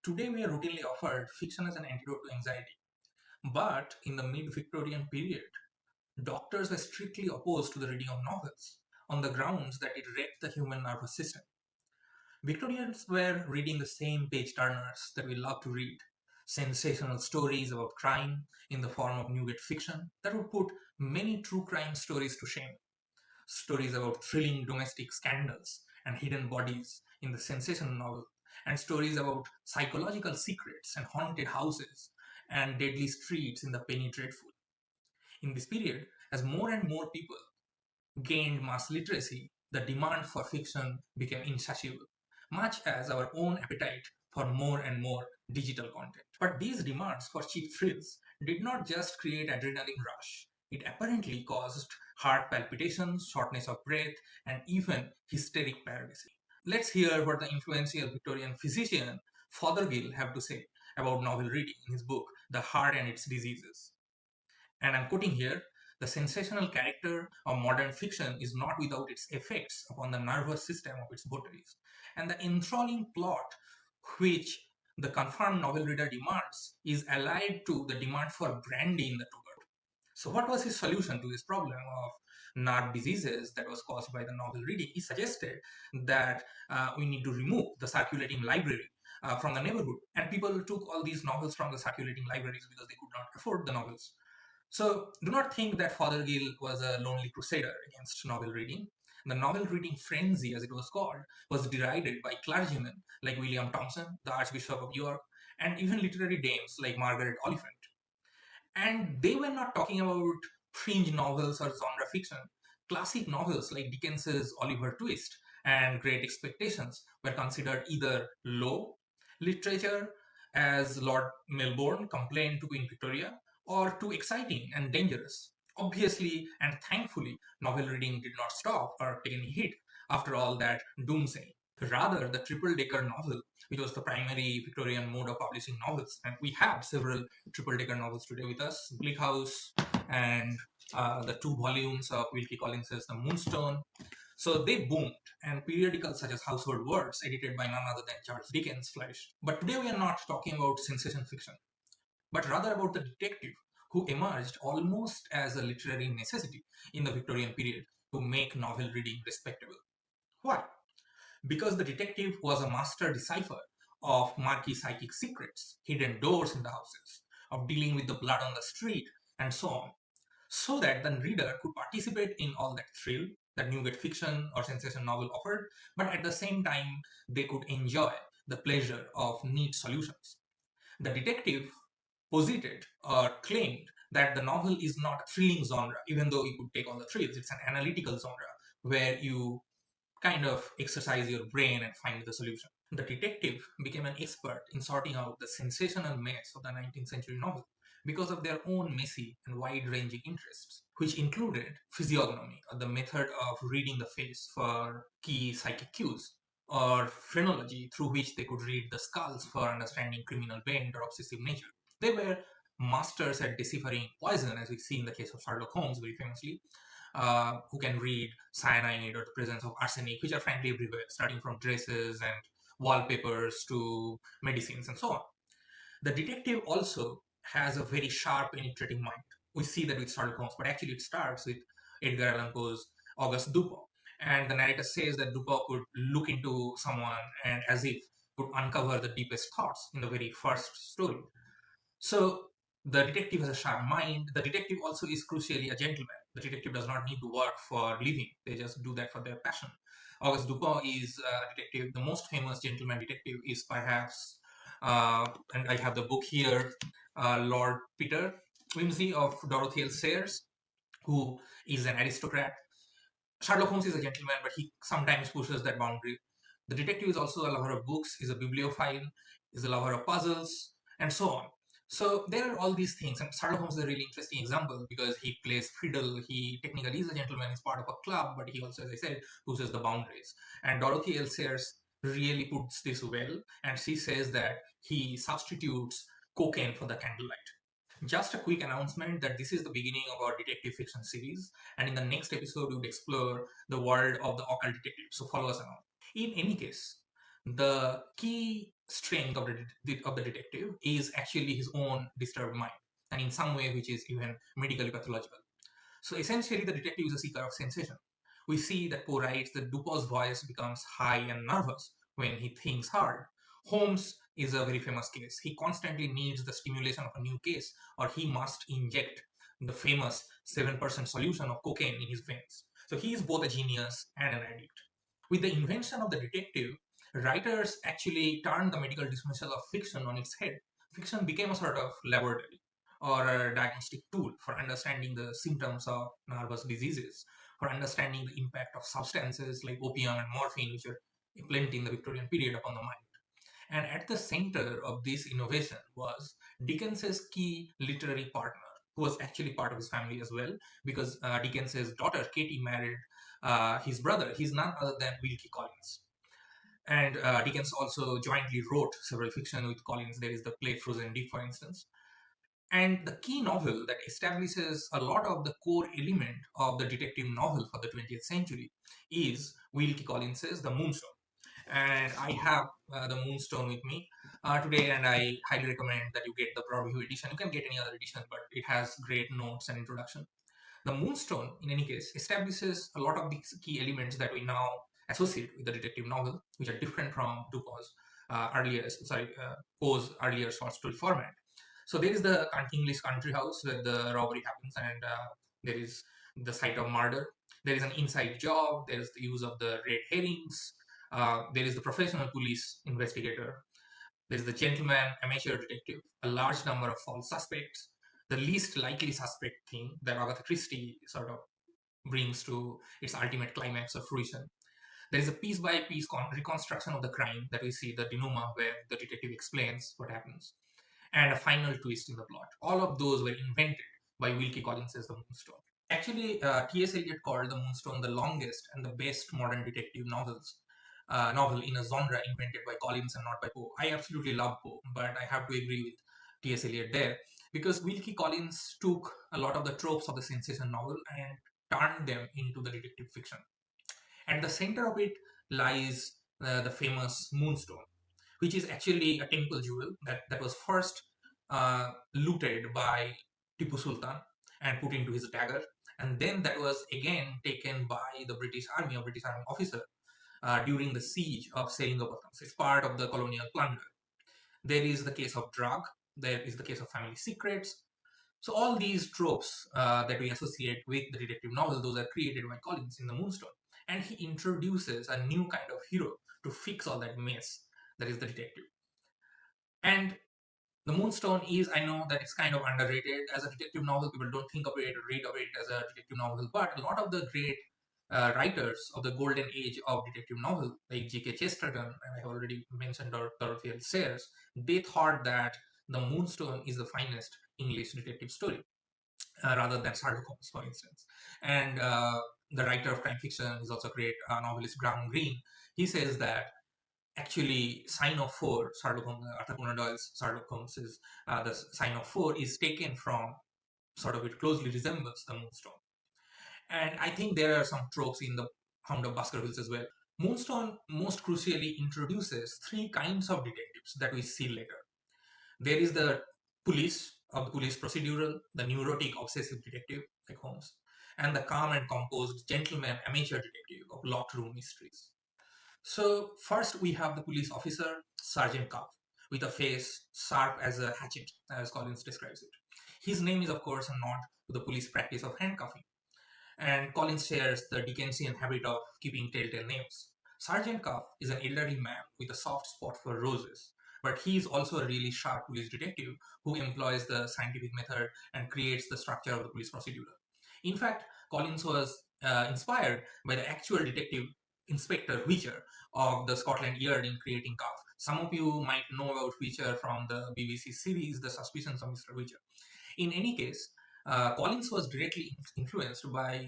Today we are routinely offered fiction as an antidote to anxiety. But in the mid-Victorian period, doctors were strictly opposed to the reading of novels on the grounds that it wrecked the human nervous system. Victorians were reading the same page-turners that we love to read, sensational stories about crime in the form of Newgate fiction that would put many true crime stories to shame, stories about thrilling domestic scandals and hidden bodies in the sensational novel, and stories about psychological secrets and haunted houses and deadly streets in the penny dreadful. In this period, as more and more people gained mass literacy, the demand for fiction became insatiable, much as our own appetite for more and more digital content. But these demands for cheap thrills did not just create adrenaline rush. It apparently caused heart palpitations, shortness of breath, and even hysteric paralysis. Let's hear what the influential Victorian physician Fothergill have to say about novel reading in his book, The Heart and Its Diseases. And I'm quoting here, the sensational character of modern fiction is not without its effects upon the nervous system of its votaries. And the enthralling plot which the confirmed novel reader demands is allied to the demand for brandy in the tuber. So what was his solution to this problem of nerve diseases that was caused by the novel reading? He suggested that we need to remove the circulating library from the neighborhood. And people took all these novels from the circulating libraries because they could not afford the novels. So do not think that Fothergill was a lonely crusader against novel reading. The novel reading frenzy, as it was called, was derided by clergymen like William Thomson, the Archbishop of York, and even literary dames like Margaret Oliphant. And they were not talking about fringe novels or genre fiction. Classic novels like Dickens's Oliver Twist and Great Expectations were considered either low literature, as Lord Melbourne complained to Queen Victoria, or too exciting and dangerous. Obviously and thankfully, novel reading did not stop or take any hit after all that doomsaying. Rather, the triple-decker novel, which was the primary Victorian mode of publishing novels, and we have several triple-decker novels today with us, Bleak House and the two volumes of Wilkie Collins The Moonstone. So they boomed, and periodicals such as Household Words, edited by none other than Charles Dickens, flourished. But today we are not talking about sensation fiction, but rather about the detective who emerged almost as a literary necessity in the Victorian period to make novel reading respectable. Why? Because the detective was a master decipher of murky psychic secrets, hidden doors in the houses, of dealing with the blood on the street, and so on, so that the reader could participate in all that thrill that Newgate fiction or sensation novel offered, but at the same time, they could enjoy the pleasure of neat solutions. The detective posited or claimed that the novel is not a thrilling genre, even though you could take all the thrills. It's an analytical genre where you kind of exercise your brain and find the solution. The detective became an expert in sorting out the sensational mess of the 19th century novel because of their own messy and wide-ranging interests, which included physiognomy, or the method of reading the face for key psychic cues, or phrenology, through which they could read the skulls for understanding criminal bent or obsessive nature. They were masters at deciphering poison, as we see in the case of Sherlock Holmes very famously, who can read cyanide or the presence of arsenic, which are frankly everywhere, starting from dresses and wallpapers to medicines and so on. The detective also has a very sharp, penetrating mind. We see that with Sherlock Holmes, but actually it starts with Edgar Allan Poe's Auguste Dupin. And the narrator says that Dupin could look into someone and as if could uncover the deepest thoughts in the very first story. So the detective has a sharp mind. The detective also is crucially a gentleman. The detective does not need to work for living. They just do that for their passion. Auguste Dupin is a detective. The most famous gentleman detective is perhaps, and I have the book here, Lord Peter Wimsey of Dorothy L. Sayers, who is an aristocrat. Sherlock Holmes is a gentleman, but he sometimes pushes that boundary. The detective is also a lover of books, is a bibliophile, is a lover of puzzles, and so on. So there are all these things, and Sherlock Holmes is a really interesting example because he plays fiddle. He technically is a gentleman, he's part of a club, but he also, as I said, pushes the boundaries. And Dorothy L. Sayers really puts this well, and she says that he substitutes cocaine for the candlelight. Just a quick announcement that this is the beginning of our detective fiction series, and in the next episode, we would explore the world of the occult detective. So follow us along. In any case, the key strength of the detective is actually his own disturbed mind, and in some way which is even medically pathological. So essentially, the detective is a seeker of sensation. We see that Poe writes that Dupin's voice becomes high and nervous when he thinks hard. Holmes is a very famous case. He constantly needs the stimulation of a new case, or he must inject the famous 7% solution of cocaine in his veins. So he is both a genius and an addict. With the invention of the detective, writers actually turned the medical dismissal of fiction on its head. Fiction became a sort of laboratory or a diagnostic tool for understanding the symptoms of nervous diseases, for understanding the impact of substances like opium and morphine, which were plenty in the Victorian period upon the mind. And at the center of this innovation was Dickens's key literary partner, who was actually part of his family as well, because Dickens's daughter Katie married his brother. He's none other than Wilkie Collins. And Dickens also jointly wrote several fiction with Collins. There is the play Frozen Deep, for instance. And the key novel that establishes a lot of the core element of the detective novel for the 20th century is Wilkie Collins's The Moonstone. And I have The Moonstone with me today, and I highly recommend that you get the Broadview edition. You can get any other edition, but it has great notes and introduction. The Moonstone, in any case, establishes a lot of these key elements that we now associate with the detective novel, which are different from Poe's earlier short story format. So there is the English country house where the robbery happens, and there is the site of murder. There is an inside job. There is the use of the red herrings. There is the professional police investigator. There is the gentleman amateur detective. A large number of false suspects. The least likely suspect thing that Agatha Christie sort of brings to its ultimate climax of fruition. There is a piece by piece reconstruction of the crime that we see the denouement where the detective explains what happens, and a final twist in the plot. All of those were invented by Wilkie Collins as The Moonstone. Actually, T.S. Eliot called The Moonstone the longest and the best modern detective novel in a genre invented by Collins and not by Poe. I absolutely love Poe, but I have to agree with T.S. Eliot there because Wilkie Collins took a lot of the tropes of the sensation novel and turned them into the detective fiction. At the center of it lies the famous Moonstone, which is actually a temple jewel that was first looted by Tipu Sultan and put into his dagger. And then that was again taken by the British Army, a British Army officer, during the siege of Seringapatam. So it's part of the colonial plunder. There is the case of drug. There is the case of family secrets. So all these tropes that we associate with the detective novel, those are created by Collins in The Moonstone. And he introduces a new kind of hero to fix all that mess that is the detective. And The Moonstone is, I know that it's kind of underrated as a detective novel. People don't think of it or read of it as a detective novel, but a lot of the great writers of the golden age of detective novel, like G.K. Chesterton, and I have already mentioned Dorothy L. Sayers, they thought that The Moonstone is the finest English detective story, rather than Sherlock Holmes, for instance. And the writer of crime fiction is also a great novelist, Graham Greene. He says that actually sign of four, Sherlock Holmes, Arthur Conan Doyle's Sherlock Holmes is the sign of four is taken from sort of it closely resembles the Moonstone. And I think there are some tropes in the Hound of Baskervilles as well. Moonstone most crucially introduces three kinds of detectives that we see later. There is the police of the police procedural, the neurotic obsessive detective like Holmes, and the calm and composed gentleman amateur detective of locked room mysteries. So first we have the police officer, Sergeant Cuff, with a face sharp as a hatchet, as Collins describes it. His name is of course a nod to the police practice of handcuffing, and Collins shares the Dickensian habit of keeping telltale names. Sergeant Cuff is an elderly man with a soft spot for roses, but he is also a really sharp police detective who employs the scientific method and creates the structure of the police procedural. In fact, Collins was inspired by the actual detective Inspector Wheeler of the Scotland Yard in creating Cuff. Some of you might know about Wheeler from the BBC series The Suspicions of Mr. Wheeler. In any case, Collins was directly influenced by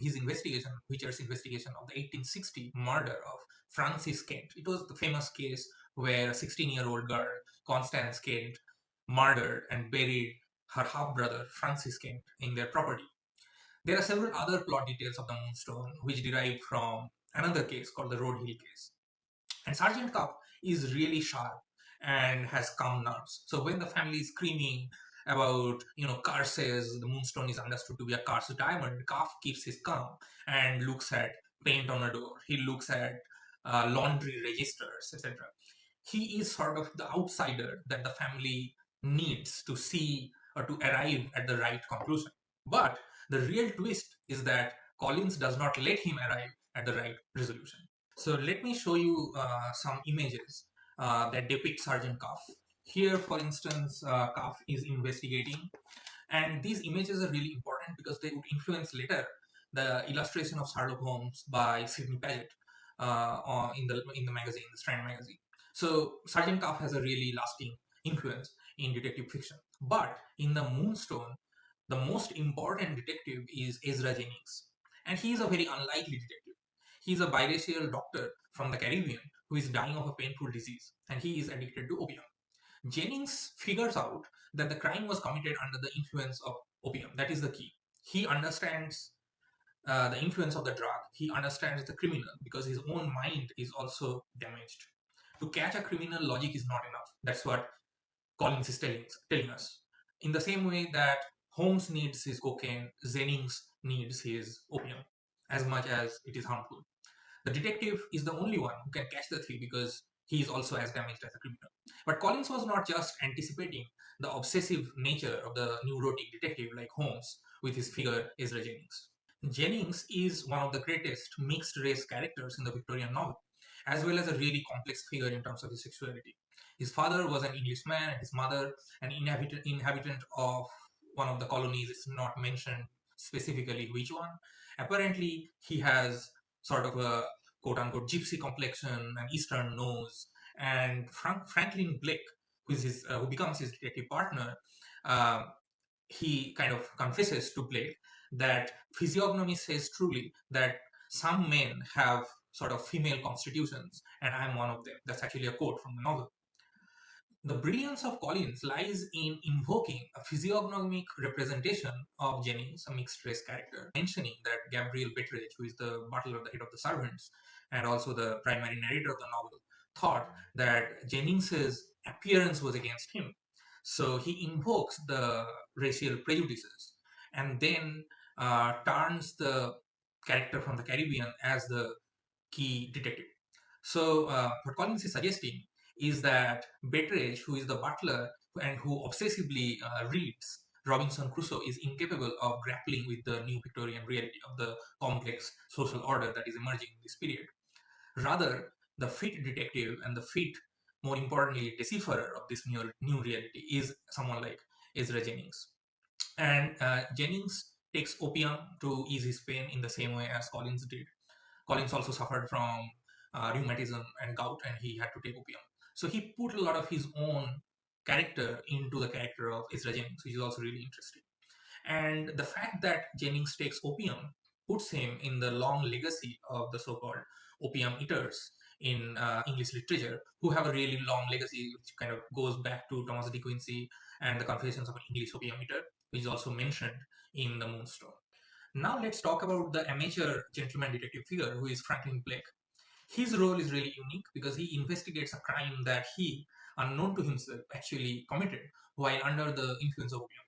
his investigation, Wheeler's investigation of the 1860 murder of Frances Kent. It was the famous case where a 16-year-old girl, Constance Kent, murdered and buried her half-brother, Francis Kent, in their property. There are several other plot details of the Moonstone which derive from another case called the Road Hill case. And Sergeant Cuff is really sharp and has calm nerves. So when the family is screaming about, curses, the moonstone is understood to be a cursed diamond, Calf keeps his calm and looks at paint on a door. He looks at laundry registers, etc. He is sort of the outsider that the family needs to see or to arrive at the right conclusion. But the real twist is that Collins does not let him arrive at the right resolution. So let me show you some images that depict Sergeant Cuff. Here, for instance, Cuff is investigating, and these images are really important because they would influence later the illustration of Sherlock Holmes by Sidney Paget in the magazine, the Strand magazine. So Sergeant Cuff has a really lasting influence in detective fiction. But in the Moonstone, the most important detective is Ezra Jennings, and he is a very unlikely detective. He is a biracial doctor from the Caribbean who is dying of a painful disease, and he is addicted to opium. Jennings figures out that the crime was committed under the influence of opium. That is the key. He understands the influence of the drug. He understands the criminal because his own mind is also damaged. To catch a criminal, logic is not enough. That's what Collins is telling us. In the same way that Holmes needs his cocaine, Jennings needs his opium as much as it is harmful. The detective is the only one who can catch the thief because he is also as damaged as the criminal. But Collins was not just anticipating the obsessive nature of the neurotic detective like Holmes with his figure Ezra Jennings. Jennings is one of the greatest mixed race characters in the Victorian novel, as well as a really complex figure in terms of his sexuality. His father was an Englishman, and his mother an inhabitant of one of the colonies. It's not mentioned specifically which one. Apparently, he has sort of a quote unquote gypsy complexion, an eastern nose, and Franklin Blake, who becomes his detective partner, uh, he kind of confesses to Blake that physiognomy says truly that some men have sort of female constitutions, and I'm one of them. That's actually a quote from the novel. The brilliance of Collins lies in invoking a physiognomic representation of Jennings, a mixed race character, mentioning that Gabriel Betteridge, who is the butler, the head of the servants, and also the primary narrator of the novel, thought that Jennings's appearance was against him. So he invokes the racial prejudices and then turns the character from the Caribbean as the key detective. So what Collins is suggesting is that Betteridge, who is the butler and who obsessively reads Robinson Crusoe, is incapable of grappling with the new Victorian reality of the complex social order that is emerging in this period. Rather, the fit detective and the fit, more importantly, decipherer of this new reality is someone like Ezra Jennings. And Jennings takes opium to ease his pain in the same way as Collins did. Collins also suffered from rheumatism and gout, and he had to take opium. So he put a lot of his own character into the character of Ezra Jennings, which is also really interesting. And the fact that Jennings takes opium puts him in the long legacy of the so-called opium eaters in English literature, who have a really long legacy, which kind of goes back to Thomas de Quincey and the Confessions of an English Opium Eater, which is also mentioned in the Moonstone. Now let's talk about the amateur gentleman detective figure who is Franklin Blake. His role is really unique because he investigates a crime that he, unknown to himself, actually committed while under the influence of opium.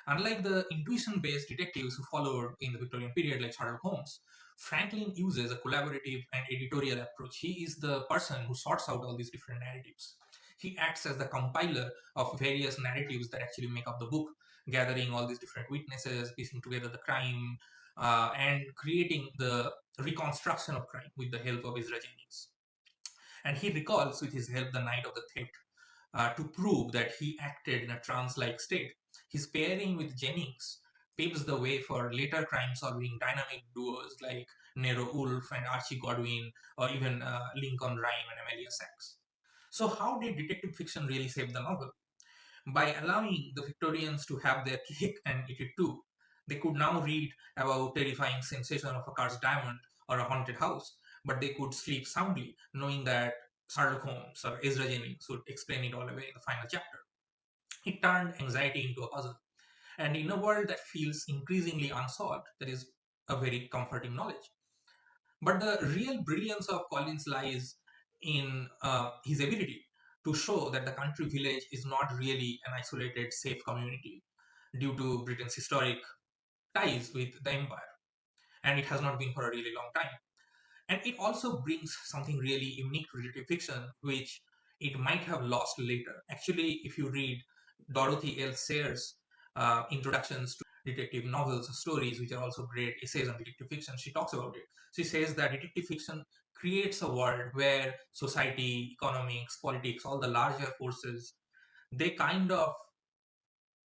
Unlike the intuition-based detectives who followed in the Victorian period like Sherlock Holmes, Franklin uses a collaborative and editorial approach. He is the person who sorts out all these different narratives. He acts as the compiler of various narratives that actually make up the book, gathering all these different witnesses, piecing together the crime, and creating the reconstruction of crime with the help of Ezra Jennings. And he recalls with his help the night of the theft to prove that he acted in a trance-like state. His pairing with Jennings paves the way for later crime-solving dynamic duos like Nero Wolfe and Archie Godwin, or even Lincoln Rhyme and Amelia Sachs. So how did detective fiction really save the novel? By allowing the Victorians to have their cake and eat it too. They could now read about terrifying sensation of a cursed diamond or a haunted house, but they could sleep soundly, knowing that Sherlock Holmes or Ezra Jennings would explain it all away in the final chapter. It turned anxiety into a puzzle. And in a world that feels increasingly unsolved, that is a very comforting knowledge. But the real brilliance of Collins lies in his ability to show that the country village is not really an isolated, safe community due to Britain's historic ties with the empire. And it has not been for a really long time. And it also brings something really unique to detective fiction, which it might have lost later. Actually, if you read Dorothy L. Sayers' introductions to detective novels or stories, which are also great essays on detective fiction, she talks about it. She says that detective fiction creates a world where society, economics, politics, all the larger forces, they kind of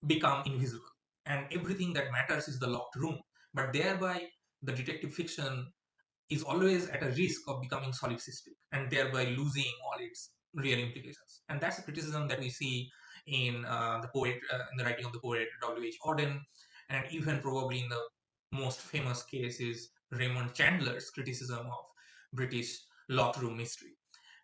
become invisible. And everything that matters is the locked room. But thereby, the detective fiction is always at a risk of becoming solipsistic and thereby losing all its real implications. And that's a criticism that we see in in the writing of the poet W.H. Auden, and even probably in the most famous case is Raymond Chandler's criticism of British locked room mystery.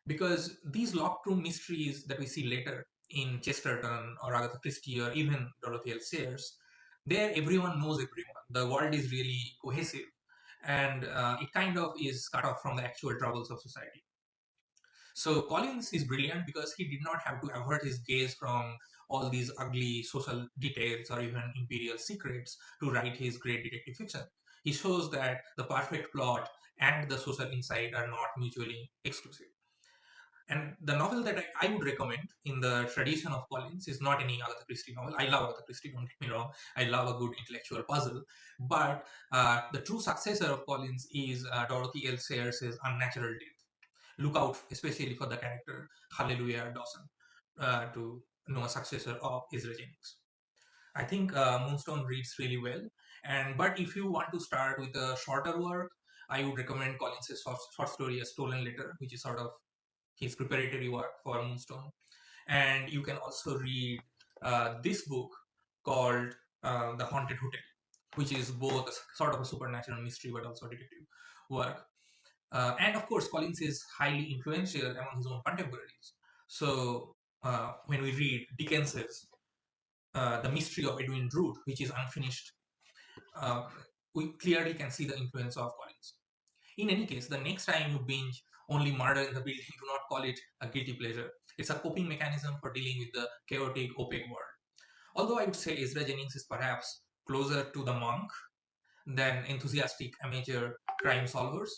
Because these locked room mysteries that we see later in Chesterton or Agatha Christie or even Dorothy L. Sayers, there everyone knows everyone. The world is really cohesive, and it kind of is cut off from the actual troubles of society. So Collins is brilliant because he did not have to avert his gaze from all these ugly social details or even imperial secrets to write his great detective fiction. He shows that the perfect plot and the social insight are not mutually exclusive. And the novel that I would recommend in the tradition of Collins is not any Agatha Christie novel. I love Agatha Christie, don't get me wrong. I love a good intellectual puzzle. But the true successor of Collins is Dorothy L. Sayers' Unnatural Death. Look out, especially for the character Hallelujah Dawson, to know a successor of Ezra Jennings. I think Moonstone reads really well. But if you want to start with a shorter work, I would recommend Collins' short story A Stolen Letter, which is sort of his preparatory work for Moonstone. And you can also read this book called The Haunted Hotel, which is both sort of a supernatural mystery but also detective work. And of course, Collins is highly influential among his own contemporaries. So when we read Dickens's The Mystery of Edwin Drood, which is unfinished, uh, we clearly can see the influence of Collins. In any case, the next time you binge only Murder in the Building, do not call it a guilty pleasure. It's a coping mechanism for dealing with the chaotic, opaque world. Although I would say Ezra Jennings is perhaps closer to the monk than enthusiastic amateur crime solvers,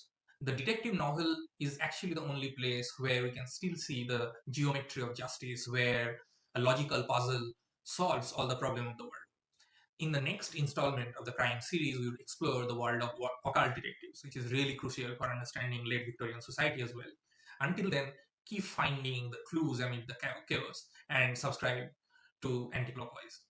the detective novel is actually the only place where we can still see the geometry of justice, where a logical puzzle solves all the problems of the world. In the next installment of the crime series, we will explore the world of occult detectives, which is really crucial for understanding late Victorian society as well. Until then, keep finding the clues amid the chaos and subscribe to Anticlockwise.